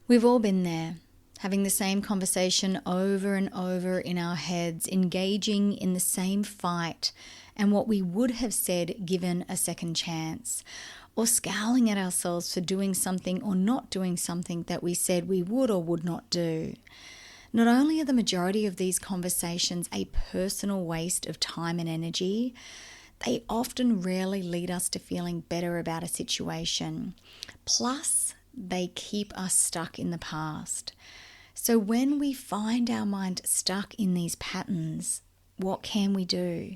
We've all been there, having the same conversation over and over in our heads, engaging in the same fight and what we would have said given a second chance, or scowling at ourselves for doing something or not doing something that we said we would or would not do. Not only are the majority of these conversations a personal waste of time and energy, they often rarely lead us to feeling better about a situation. Plus, they keep us stuck in the past. So when we find our mind stuck in these patterns, what can we do?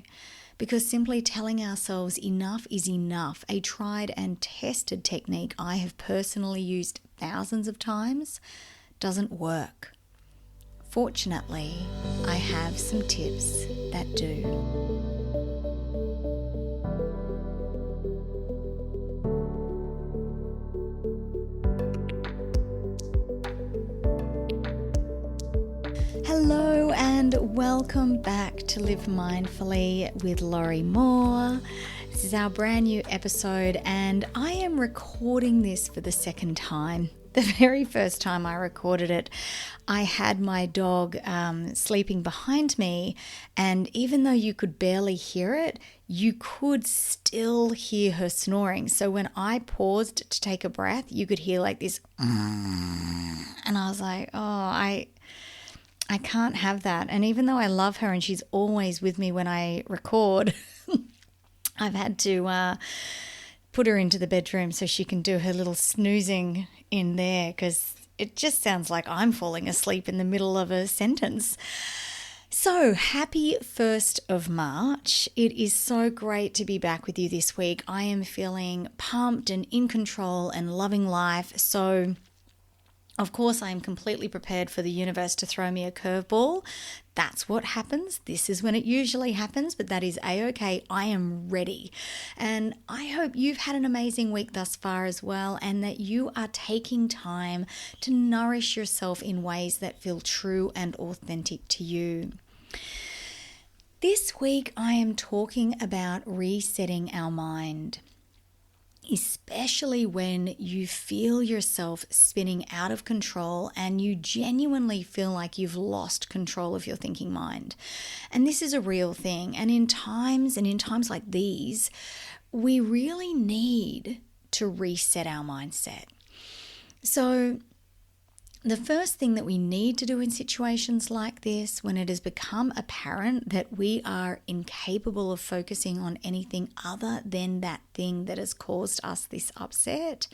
Because simply telling ourselves enough is enough, a tried and tested technique I have personally used thousands of times, doesn't work. Fortunately, I have some tips that do. Hello and welcome back to Live Mindfully with Laurie Moore. This is our brand new episode and I am recording this for the second time. The very first time I recorded it, I had my dog sleeping behind me, and even though you could barely hear it, you could still hear her snoring. So when I paused to take a breath, you could hear like this, and I was like, I can't have that. And even though I love her and she's always with me when I record, I've had to put her into the bedroom so she can do her little snoozing in there because it just sounds like I'm falling asleep in the middle of a sentence. So happy 1st of March. It is so great to be back with you this week. I am feeling pumped and in control and loving life. So of course, I am completely prepared for the universe to throw me a curveball. That's what happens. This is when it usually happens, but that is a-okay. I am ready. And I hope you've had an amazing week thus far as well, and that you are taking time to nourish yourself in ways that feel true and authentic to you. This week, I am talking about resetting our mind, especially when you feel yourself spinning out of control and you genuinely feel like you've lost control of your thinking mind. And this is a real thing. And in times like these, we really need to reset our mindset. So the first thing that we need to do in situations like this, when it has become apparent that we are incapable of focusing on anything other than that thing that has caused us this upset,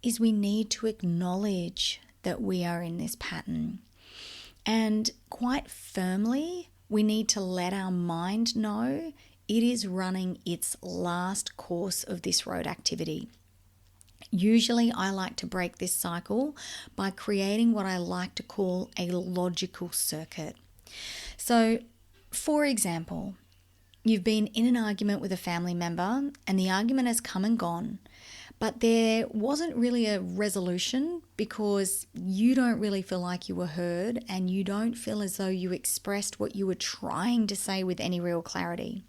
is we need to acknowledge that we are in this pattern. And quite firmly, we need to let our mind know it is running its last course of this road activity. Usually I like to break this cycle by creating what I like to call a logical circuit. So, for example, you've been in an argument with a family member and the argument has come and gone, but there wasn't really a resolution because you don't really feel like you were heard and you don't feel as though you expressed what you were trying to say with any real clarity.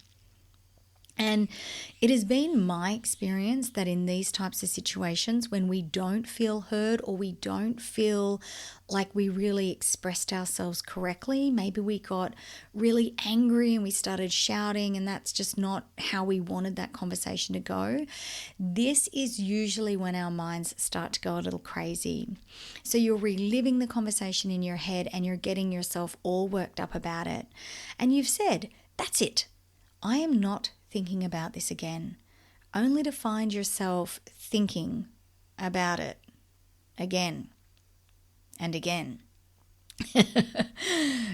And it has been my experience that in these types of situations, when we don't feel heard or we don't feel like we really expressed ourselves correctly, maybe we got really angry and we started shouting and that's just not how we wanted that conversation to go. This is usually when our minds start to go a little crazy. So you're reliving the conversation in your head and you're getting yourself all worked up about it. And you've said, that's it. I am not thinking about this again, only to find yourself thinking about it again and again.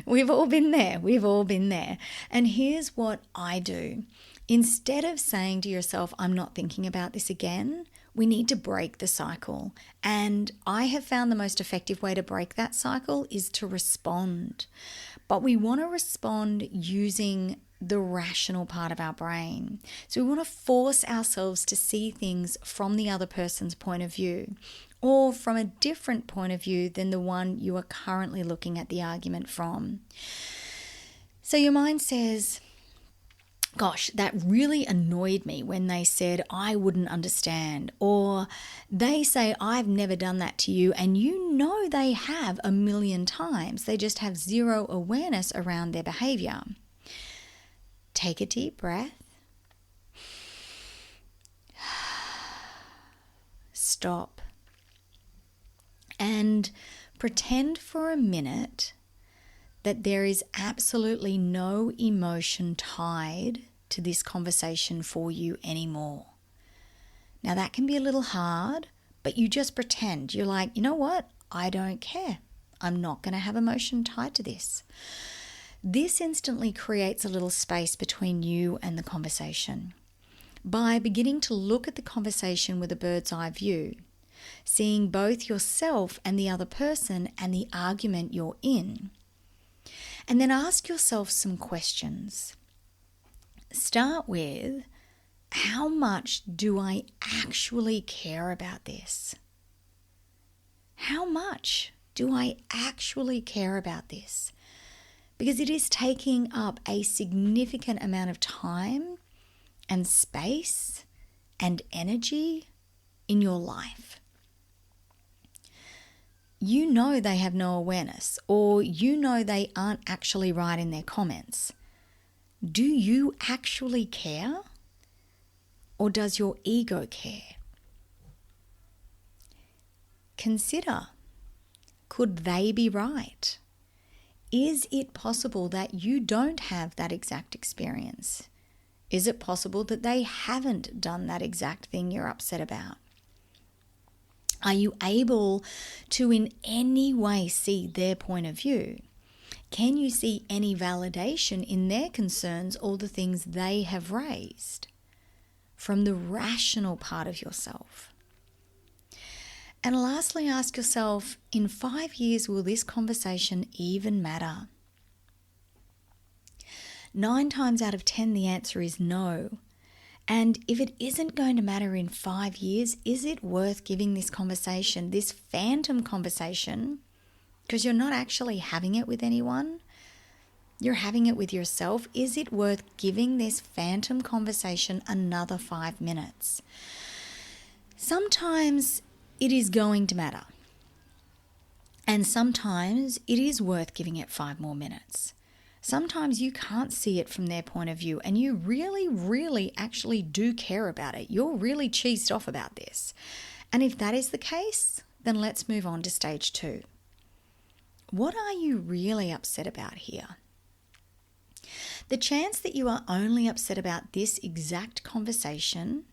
We've all been there. And here's what I do. Instead of saying to yourself, I'm not thinking about this again, we need to break the cycle. And I have found the most effective way to break that cycle is to respond. But we want to respond using the rational part of our brain. So we want to force ourselves to see things from the other person's point of view or from a different point of view than the one you are currently looking at the argument from. So your mind says, gosh, that really annoyed me when they said I wouldn't understand, or they say I've never done that to you and you know they have a million times. They just have zero awareness around their behavior. Take a deep breath. Stop. And pretend for a minute that there is absolutely no emotion tied to this conversation for you anymore. Now that can be a little hard, but you just pretend. You're like, you know what? I don't care. I'm not going to have emotion tied to this. This instantly creates a little space between you and the conversation. By beginning to look at the conversation with a bird's eye view, seeing both yourself and the other person and the argument you're in, and then ask yourself some questions. Start with, how much do I actually care about this? How much do I actually care about this? Because it is taking up a significant amount of time and space and energy in your life. You know they have no awareness, or you know they aren't actually right in their comments. Do you actually care? Or does your ego care? Consider, could they be right? Is it possible that you don't have that exact experience? Is it possible that they haven't done that exact thing you're upset about? Are you able to in any way see their point of view? Can you see any validation in their concerns or the things they have raised from the rational part of yourself? And lastly, ask yourself, in 5 years, will this conversation even matter? 9 times out of 10, the answer is no. And if it isn't going to matter in 5 years, is it worth giving this conversation, this phantom conversation, because you're not actually having it with anyone, you're having it with yourself, is it worth giving this phantom conversation another 5 minutes? Sometimes it is going to matter. And sometimes it is worth giving it 5 more minutes. Sometimes you can't see it from their point of view and you really, really actually do care about it. You're really cheesed off about this. And if that is the case, then let's move on to stage 2. What are you really upset about here? The chance that you are only upset about this exact conversation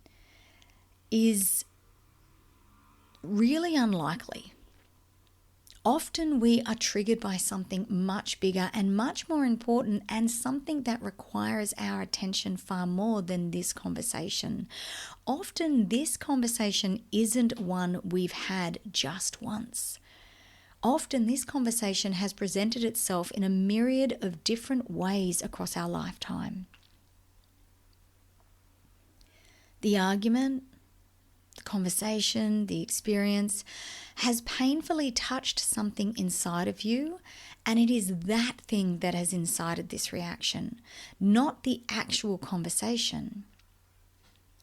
is really unlikely. Often we are triggered by something much bigger and much more important, and something that requires our attention far more than this conversation. Often this conversation isn't one we've had just once. Often this conversation has presented itself in a myriad of different ways across our lifetime. The argument, the conversation, the experience has painfully touched something inside of you, and it is that thing that has incited this reaction, not the actual conversation.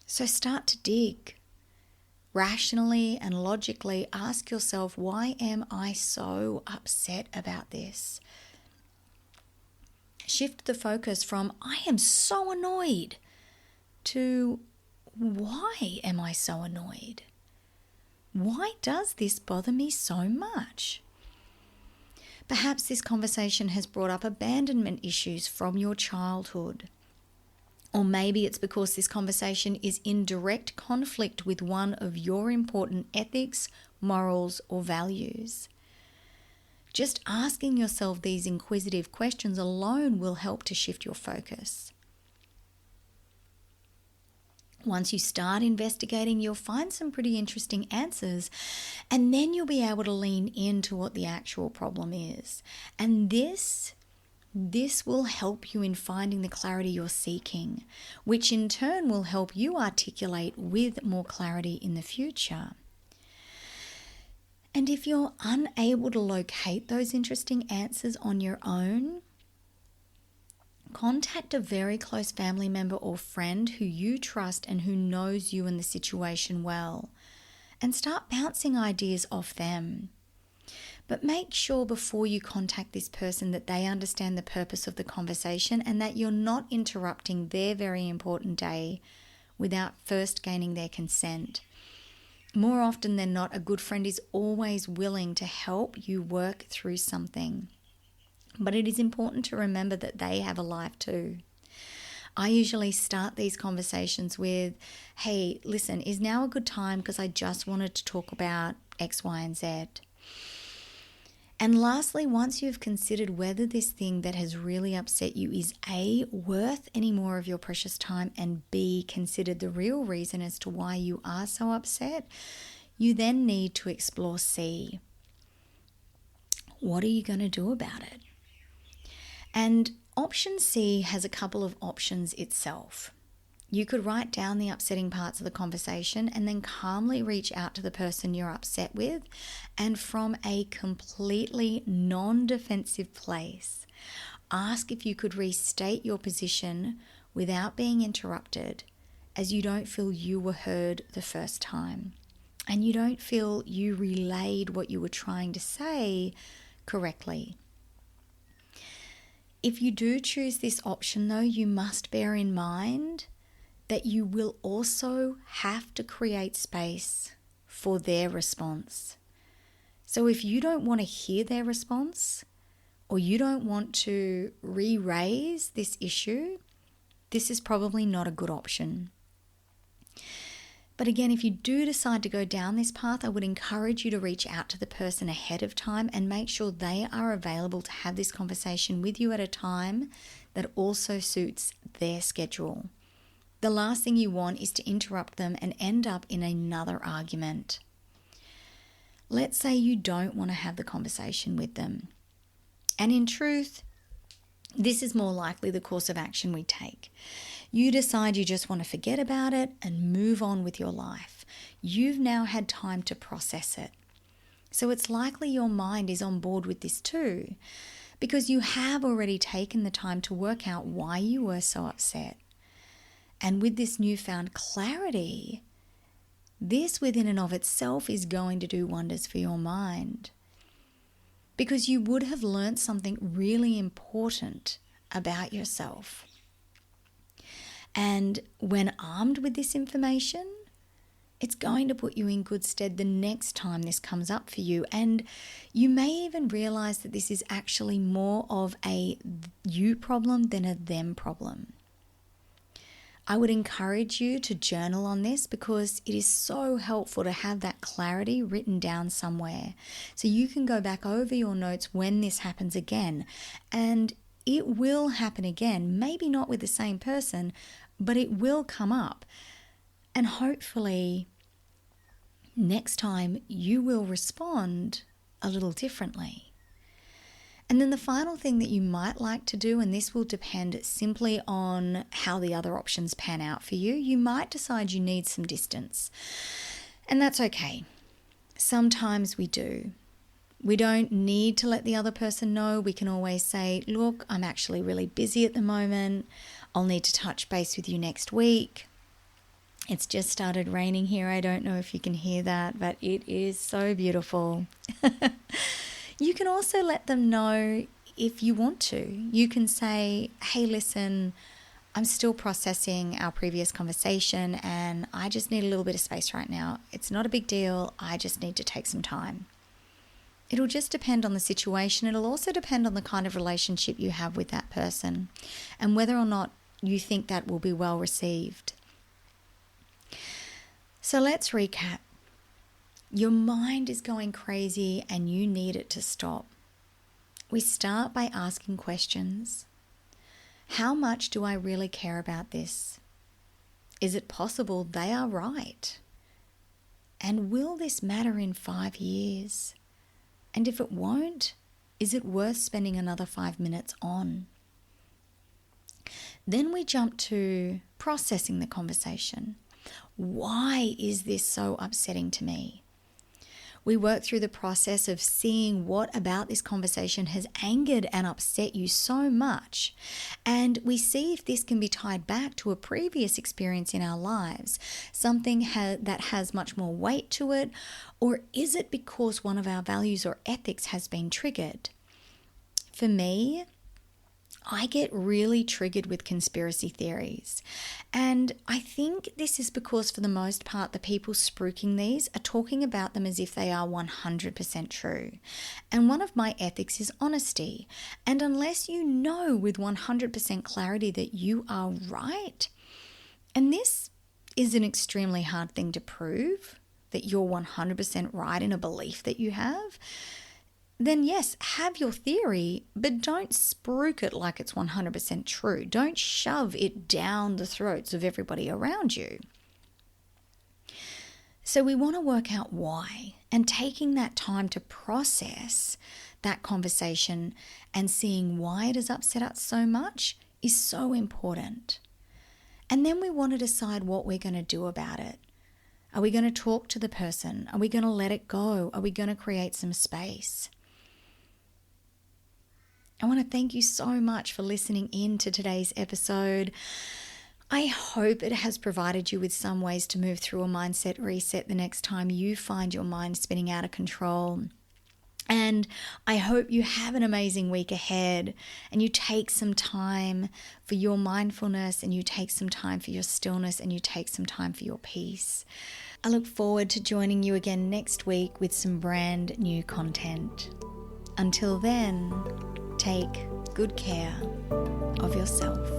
So start to dig. Rationally and logically ask yourself, why am I so upset about this? Shift the focus from I am so annoyed to why am I so annoyed? Why does this bother me so much? Perhaps this conversation has brought up abandonment issues from your childhood. Or maybe it's because this conversation is in direct conflict with one of your important ethics, morals, or values. Just asking yourself these inquisitive questions alone will help to shift your focus. Once you start investigating, you'll find some pretty interesting answers, and then you'll be able to lean into what the actual problem is. And this will help you in finding the clarity you're seeking, which in turn will help you articulate with more clarity in the future. And if you're unable to locate those interesting answers on your own, contact a very close family member or friend who you trust and who knows you and the situation well, and start bouncing ideas off them. But make sure before you contact this person that they understand the purpose of the conversation and that you're not interrupting their very important day without first gaining their consent. More often than not, a good friend is always willing to help you work through something. But it is important to remember that they have a life too. I usually start these conversations with, hey, listen, is now a good time because I just wanted to talk about X, Y, and Z. And lastly, once you've considered whether this thing that has really upset you is A, worth any more of your precious time, and B, considered the real reason as to why you are so upset, you then need to explore C. What are you going to do about it? And option C has a couple of options itself. You could write down the upsetting parts of the conversation and then calmly reach out to the person you're upset with, and from a completely non-defensive place, ask if you could restate your position without being interrupted, as you don't feel you were heard the first time and you don't feel you relayed what you were trying to say correctly. If you do choose this option, though, you must bear in mind that you will also have to create space for their response. So if you don't want to hear their response, or you don't want to re-raise this issue, this is probably not a good option. But again, if you do decide to go down this path, I would encourage you to reach out to the person ahead of time and make sure they are available to have this conversation with you at a time that also suits their schedule. The last thing you want is to interrupt them and end up in another argument. Let's say you don't want to have the conversation with them. And in truth, this is more likely the course of action we take. You decide you just want to forget about it and move on with your life. You've now had time to process it. So it's likely your mind is on board with this too, because you have already taken the time to work out why you were so upset. And with this newfound clarity, this within and of itself is going to do wonders for your mind, because you would have learned something really important about yourself. And when armed with this information, it's going to put you in good stead the next time this comes up for you. And you may even realize that this is actually more of a you problem than a them problem. I would encourage you to journal on this, because it is so helpful to have that clarity written down somewhere. So you can go back over your notes when this happens again. And it will happen again, maybe not with the same person, but it will come up. And hopefully next time you will respond a little differently. And then the final thing that you might like to do, and this will depend simply on how the other options pan out for you, you might decide you need some distance. And that's okay. Sometimes we do. We don't need to let the other person know. We can always say, look, I'm actually really busy at the moment. I'll need to touch base with you next week. It's just started raining here. I don't know if you can hear that, but it is so beautiful. You can also let them know if you want to. You can say, hey, listen, I'm still processing our previous conversation and I just need a little bit of space right now. It's not a big deal. I just need to take some time. It'll just depend on the situation. It'll also depend on the kind of relationship you have with that person and whether or not you think that will be well received. So let's recap. Your mind is going crazy and you need it to stop. We start by asking questions. How much do I really care about this? Is it possible they are right? And will this matter in 5 years? And if it won't, is it worth spending another 5 minutes on? Then we jump to processing the conversation. Why is this so upsetting to me? We work through the process of seeing what about this conversation has angered and upset you so much. And we see if this can be tied back to a previous experience in our lives, something that has much more weight to it, or is it because one of our values or ethics has been triggered? For me, I get really triggered with conspiracy theories. And I think this is because, for the most part, the people spruiking these are talking about them as if they are 100% true. And one of my ethics is honesty. And unless you know with 100% clarity that you are right, and this is an extremely hard thing to prove, that you're 100% right in a belief that you have, then yes, have your theory, but don't spruik it like it's 100% true. Don't shove it down the throats of everybody around you. So we want to work out why, and taking that time to process that conversation and seeing why it has upset us so much is so important. And then we want to decide what we're going to do about it. Are we going to talk to the person? Are we going to let it go? Are we going to create some space? I want to thank you so much for listening in to today's episode. I hope it has provided you with some ways to move through a mindset reset the next time you find your mind spinning out of control. And I hope you have an amazing week ahead, and you take some time for your mindfulness, and you take some time for your stillness, and you take some time for your peace. I look forward to joining you again next week with some brand new content. Until then, take good care of yourself.